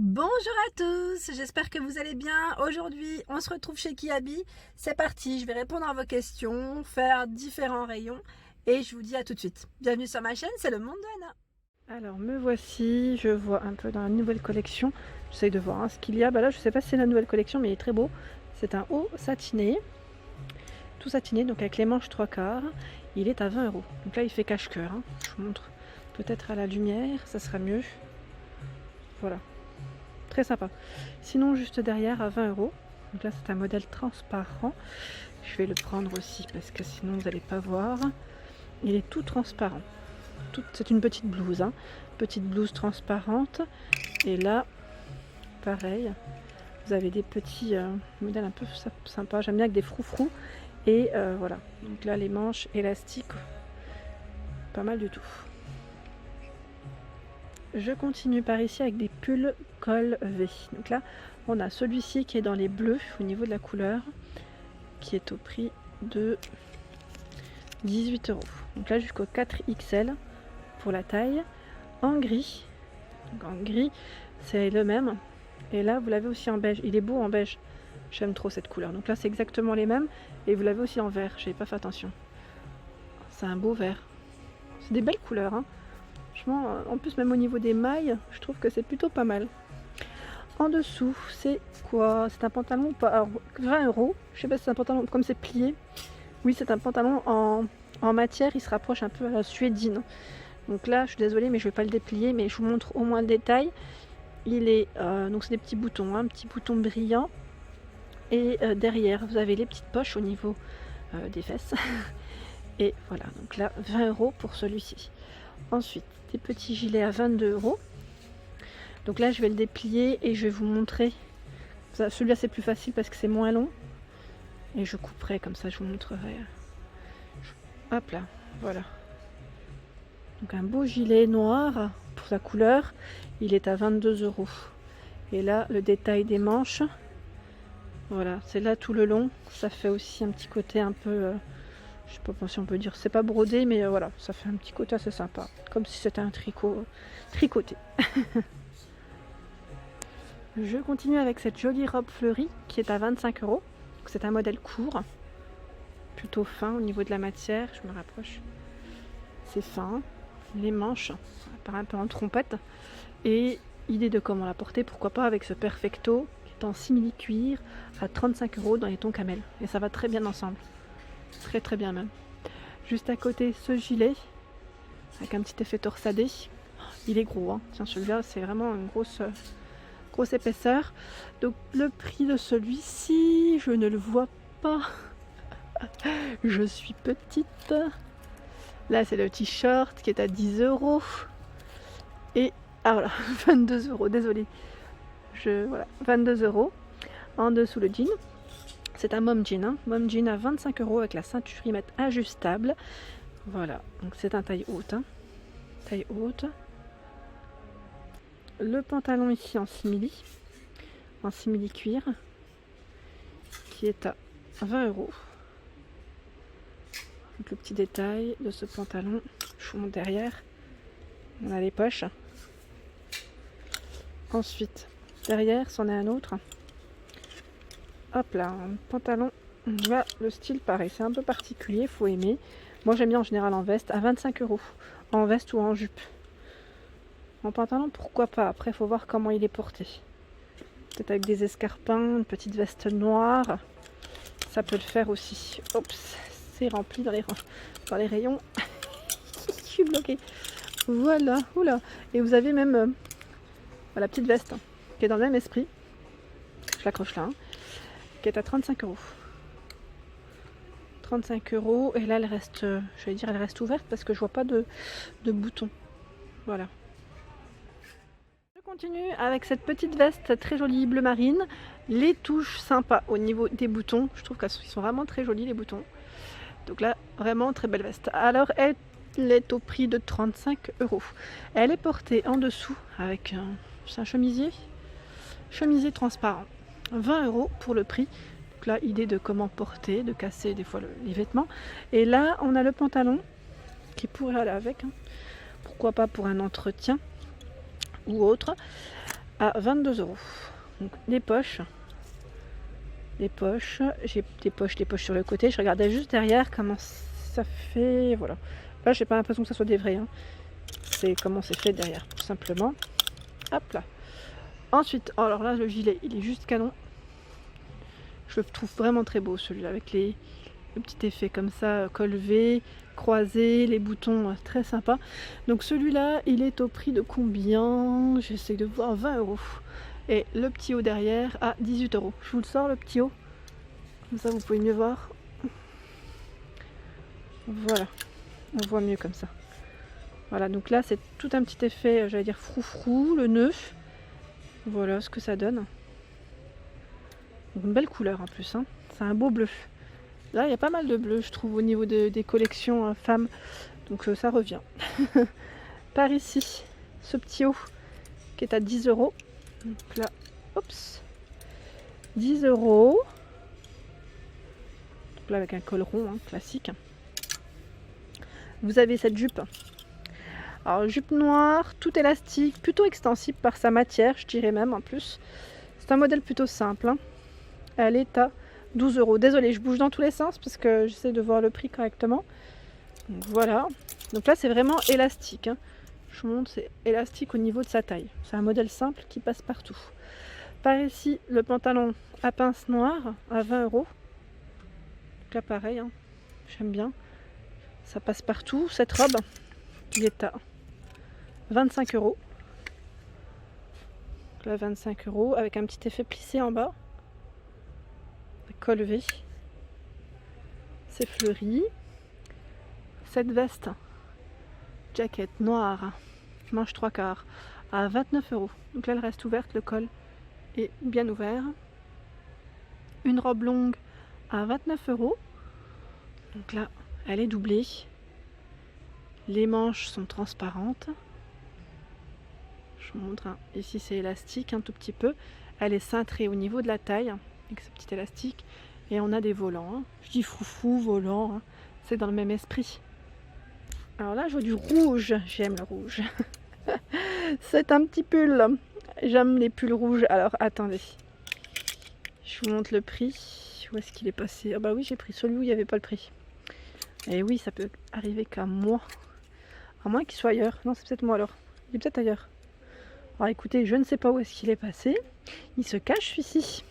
Bonjour à tous, j'espère que vous allez bien. Aujourd'hui, on se retrouve chez Kiabi. C'est parti, je vais répondre à vos questions, faire différents rayons et je vous dis à tout de suite. Bienvenue sur ma chaîne, c'est le monde de Anna. Alors me voici, je vois un peu dans la nouvelle collection. J'essaye de voir ce qu'il y a. Là je sais pas si c'est la nouvelle collection mais il est très beau. C'est un haut satiné, tout satiné, donc avec les manches 3/4. Il est à 20 €. Donc là il fait cache-cœur. Je vous montre peut-être à la lumière, ça sera mieux. Voilà, très sympa. Sinon juste derrière à 20 €. Donc là c'est un modèle transparent. Je vais le prendre aussi parce que sinon vous n'allez pas voir. Il est tout transparent. C'est une petite blouse, petite blouse transparente. Et là, pareil, vous avez des petits modèles un peu sympas. J'aime bien avec des froufrous. Et voilà, donc là les manches élastiques, pas mal du tout. Je continue par ici avec des pulls col V. Donc là, on a celui-ci qui est dans les bleus au niveau de la couleur, qui est au prix de 18 €. Donc là jusqu'au 4XL pour la taille, en gris. Donc en gris, c'est le même. Et là, vous l'avez aussi en beige. Il est beau en beige. J'aime trop cette couleur. Donc là, c'est exactement les mêmes. Et vous l'avez aussi en vert. J'avais pas fait attention. C'est un beau vert. C'est des belles couleurs. Franchement, en plus, même au niveau des mailles, je trouve que c'est plutôt pas mal. En dessous, c'est quoi? C'est un pantalon pas. Alors, 20 €. Je sais pas si c'est un pantalon comme c'est plié. Oui, c'est un pantalon en matière. Il se rapproche un peu à la suédine. Donc là, je suis désolée, mais je vais pas le déplier, mais je vous montre au moins le détail. Il est donc c'est des petits boutons, petits boutons brillants. Et derrière, vous avez les petites poches au niveau des fesses. Et voilà, donc là, 20 € pour celui-ci. Ensuite, des petits gilets à 22 €. Donc là, je vais le déplier et je vais vous montrer. Celui-là, c'est plus facile parce que c'est moins long. Et je couperai comme ça, je vous montrerai. Hop là, voilà. Donc un beau gilet noir pour sa couleur, il est à 22 €. Et là, le détail des manches, voilà, c'est là tout le long. Ça fait aussi un petit côté un peu, je sais pas si on peut dire, c'est pas brodé, mais voilà, ça fait un petit côté assez sympa, comme si c'était un tricot tricoté. Je continue avec cette jolie robe fleurie qui est à 25 €. C'est un modèle court, plutôt fin au niveau de la matière. Je me rapproche, c'est fin. Les manches, ça part un peu en trompette. Et idée de comment la porter, pourquoi pas avec ce perfecto qui est en simili cuir à 35 € dans les tons camel. Et ça va très bien ensemble. Très très bien même. Juste à côté, ce gilet avec un petit effet torsadé. Il est gros, Tiens, celui-là, c'est vraiment une grosse épaisseur. Donc le prix de celui-ci, je ne le vois pas. Je suis petite. Là, c'est le t-shirt qui est à 10 €. Et ah voilà, 22 €, désolé. Voilà, 22 €. En dessous, le jean. C'est un mom jean. Mom jean à 25 € avec la ceinturimètre ajustable. Voilà, donc c'est un taille haute. Taille haute. Le pantalon ici en simili cuir, qui est à 20 €. Donc le petit détail de ce pantalon, je vous montre derrière. On a les poches. Ensuite, derrière, c'en est un autre. Hop là, un pantalon. Là, le style pareil, c'est un peu particulier, faut aimer. Moi j'aime bien en général en veste, à 25 €. En veste ou en jupe. En pantalon, pourquoi pas. Après, il faut voir comment il est porté. Peut-être avec des escarpins, une petite veste noire. Ça peut le faire aussi. Oups, c'est rempli dans les rayons. Je suis bloquée. Voilà, oula. Et vous avez même la petite veste qui est dans le même esprit. Je l'accroche là. Qui est à 35 €. 35 €. Et là, elle reste, elle reste ouverte parce que je vois pas de boutons. Voilà. Je continue avec cette petite veste très jolie bleu marine. Les touches sympas au niveau des boutons. Je trouve qu'ils sont vraiment très jolis les boutons. Donc là, vraiment très belle veste. Alors, elle est au prix de 35 €. Elle est portée en dessous avec un chemisier transparent. 20 € pour le prix. Donc là, idée de comment porter, de casser des fois les vêtements. Et là, on a le pantalon qui pourrait aller avec. Pourquoi pas pour un entretien ou autre. à 22 €. Donc les poches, j'ai des poches sur le côté. Je regardais juste derrière comment ça fait. Voilà. Là, j'ai pas l'impression que ça soit des vrais. Hein. C'est comment c'est fait derrière, tout simplement. Hop là. Ensuite, alors là, le gilet, il est juste canon. Je le trouve vraiment très beau celui-là, avec le petit effet comme ça, col V, croisé, les boutons très sympas. Donc celui-là, il est au prix de combien? J'essaie de voir, 20 €. Et le petit haut derrière à 18 €. Je vous le sors le petit haut. Comme ça, vous pouvez mieux voir. Voilà, on voit mieux comme ça. Voilà, donc là, c'est tout un petit effet, j'allais dire froufrou, le nœud. Voilà ce que ça donne. Une belle couleur en plus, hein. C'est un beau bleu. Là, il y a pas mal de bleu, je trouve, au niveau des collections femmes. Donc ça revient. Par ici, ce petit haut qui est à 10 €. Donc là, oups, 10 €. Donc là, avec un col rond, hein, classique. Vous avez cette jupe. Alors, jupe noire, tout élastique, plutôt extensible par sa matière, je dirais même en plus. C'est un modèle plutôt simple. Hein. Elle est à 12 €. Désolée, je bouge dans tous les sens parce que j'essaie de voir le prix correctement. Donc voilà. Donc là, c'est vraiment élastique. Hein. Je vous montre, c'est élastique au niveau de sa taille. C'est un modèle simple qui passe partout. Par ici, le pantalon à pince noire à 20 €. Donc là, pareil, hein. J'aime bien. Ça passe partout. Cette robe, il est à 25 €. Donc là, 25 € avec un petit effet plissé en bas. Col V. C'est fleuri. Cette veste, jaquette noire, manche 3/4 à 29 €. Donc là, elle reste ouverte, le col est bien ouvert. Une robe longue à 29 €. Donc là, elle est doublée. Les manches sont transparentes. Je vous montre, hein. Ici, c'est élastique un tout petit peu. Elle est cintrée au niveau de la taille, avec ce petit élastique. Et on a des volants. Hein. Je dis foufou, volant. Hein. C'est dans le même esprit. Alors là, je vois du rouge. J'aime le rouge. C'est un petit pull. J'aime les pulls rouges. Alors, attendez. Je vous montre le prix. Où est-ce qu'il est passé? Ah bah oui, j'ai pris celui où il n'y avait pas le prix. Et oui, ça peut arriver qu'à moi. À moins qu'il soit ailleurs. Non, c'est peut-être moi alors. Il est peut-être ailleurs. Alors écoutez, je ne sais pas où est-ce qu'il est passé. Il se cache celui-ci.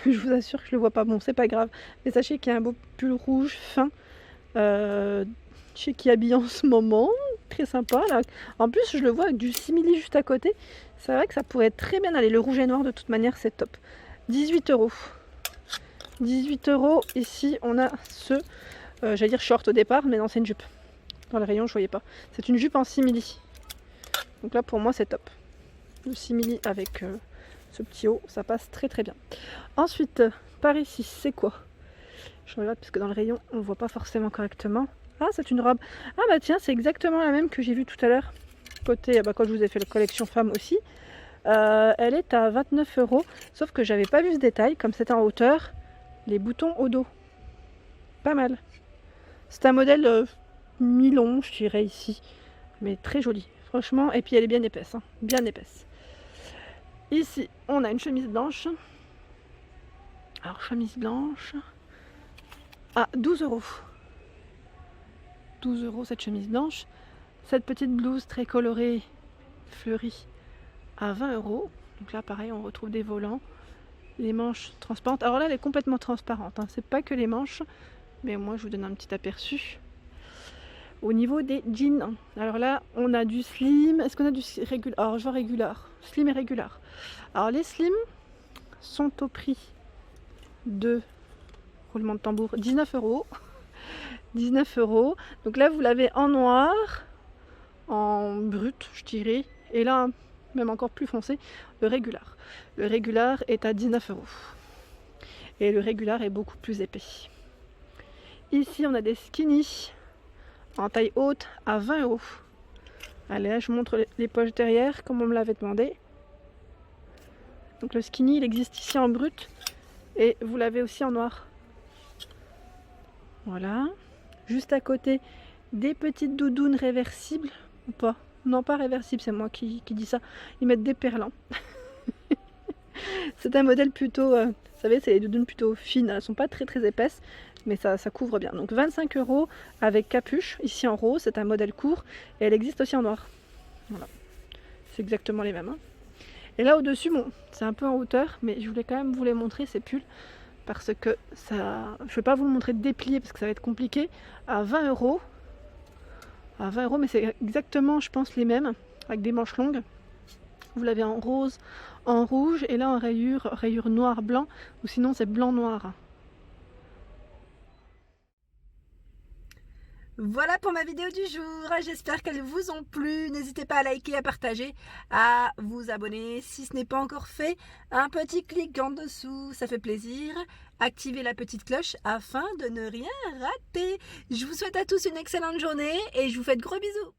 Je vous assure que je le vois pas. Bon, c'est pas grave. Mais sachez qu'il y a un beau pull rouge fin chez Kiabi en ce moment. Très sympa. Là. En plus, je le vois avec du simili juste à côté. C'est vrai que ça pourrait très bien aller. Le rouge et noir, de toute manière, c'est top. 18 €. 18 €. Ici, on a ce, j'allais dire short au départ, mais non, c'est une jupe. Dans le rayon, je voyais pas. C'est une jupe en simili. Donc là, pour moi, c'est top. Le simili avec ce petit haut, ça passe très très bien. Ensuite, par ici, c'est quoi? Je regarde parce que dans le rayon, on ne voit pas forcément correctement. Ah, c'est une robe. Ah bah tiens, c'est exactement la même que j'ai vue tout à l'heure. Côté, bah, quand je vous ai fait la collection femme aussi. Elle est à 29 €. Sauf que j'avais pas vu ce détail, comme c'était en hauteur. Les boutons au dos. Pas mal. C'est un modèle mi-long, je dirais ici. Mais très joli. Franchement, et puis elle est bien épaisse. Hein, bien épaisse. Ici, on a une chemise blanche. Alors, chemise blanche à 12 €. 12 € cette chemise blanche. Cette petite blouse très colorée, fleurie, à 20 €. Donc là, pareil, on retrouve des volants. Les manches transparentes. Alors là, elle est complètement transparente. Hein. C'est pas que les manches, mais moi, je vous donne un petit aperçu. Au niveau des jeans, alors là, on a du slim. Est-ce qu'on a du régular? Alors, je vois régular. Slim et régular. Alors, les slim sont au prix de, roulement de tambour, 19 €. 19 €. Donc là, vous l'avez en noir, en brut, je dirais. Et là, même encore plus foncé, le régular. Le régular est à 19 €. Et le régular est beaucoup plus épais. Ici, on a des skinny en taille haute à 20 €. Allez, là, je vous montre les poches derrière, comme on me l'avait demandé. Donc le skinny, il existe ici en brut. Et vous l'avez aussi en noir. Voilà. Juste à côté, des petites doudounes réversibles ou pas? Non, pas réversible, c'est moi qui dis ça. Ils mettent des perlants. C'est un modèle plutôt, vous savez, c'est des doudounes plutôt fines, elles sont pas très épaisses, mais ça couvre bien. Donc 25 € avec capuche, ici en rose, c'est un modèle court, et elle existe aussi en noir. Voilà, c'est exactement les mêmes. Hein. Et là au-dessus, bon, c'est un peu en hauteur, mais je voulais quand même vous les montrer, ces pulls, parce que ça, je vais pas vous le montrer déplié, parce que ça va être compliqué, à 20 €. À 20 €, mais c'est exactement, je pense, les mêmes, avec des manches longues. Vous l'avez en rose, en rouge, et là en rayure noir-blanc, ou sinon c'est blanc-noir. Voilà pour ma vidéo du jour, j'espère qu'elles vous ont plu. N'hésitez pas à liker, à partager, à vous abonner si ce n'est pas encore fait. Un petit clic en dessous, ça fait plaisir. Activez la petite cloche afin de ne rien rater. Je vous souhaite à tous une excellente journée et je vous fais de gros bisous.